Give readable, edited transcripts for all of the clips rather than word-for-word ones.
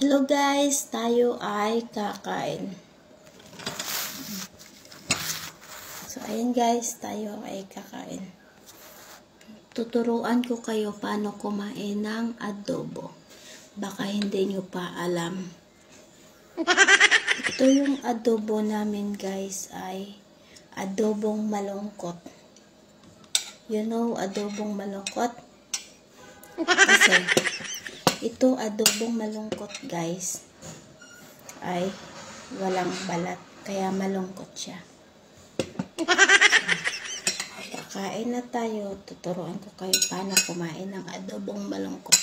Hello guys, tayo ay kakain. So ayan guys, tayo ay kakain. Tuturuan ko kayo paano kumain ng adobo. Baka hindi nyo pa alam. Ito yung adobo namin guys ay adobong malungkot. You know adobong malungkot? Kasi ito adobong malungkot guys ay walang balat. Kaya malungkot siya. Kakain na tayo. Tuturuan ko kayo paano kumain ng adobong malungkot.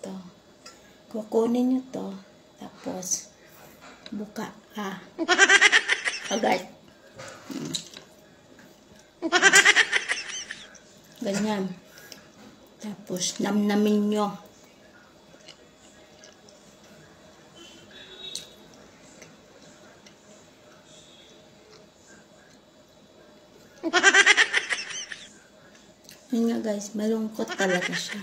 Ito. Kukunin nyo to. Tapos buka. Agad. Ganyan. Tapos namnamin nyo. Yun nga guys, malungkot talaga siya.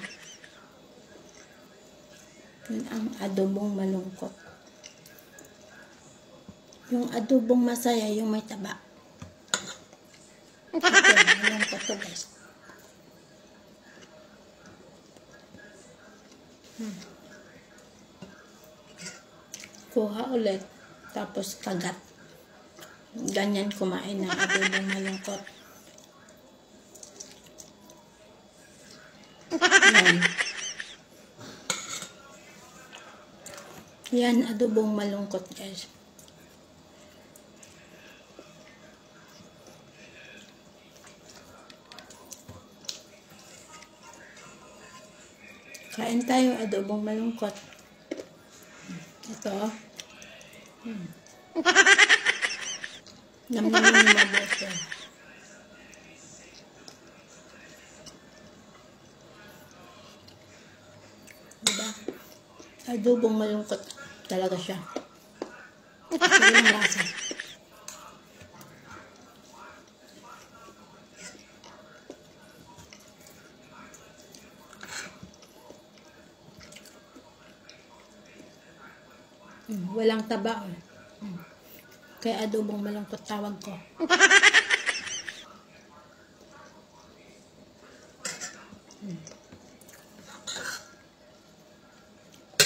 Yun ang adobong malungkot. Yung adobong masaya, yung may taba. Ito, malungkot to guys. Kuha ulit. Tapos kagat. Ganyan kumain ng adobong malungkot. Yan. Yan, adobong malungkot guys. Kain tayo, adobong malungkot. Ito. Namnamin yung mabuti. Diba? Adobong malungkot talaga siya. Ito yung lasa. Walang taba. Kaya adobong malungkot tawag ko.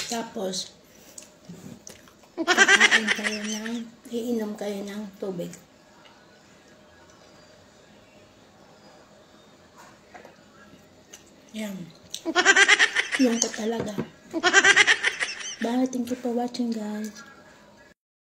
Tapos, iinom kayo ng tubig. Yan. Lungkot talaga. Bye. Thank you for watching guys.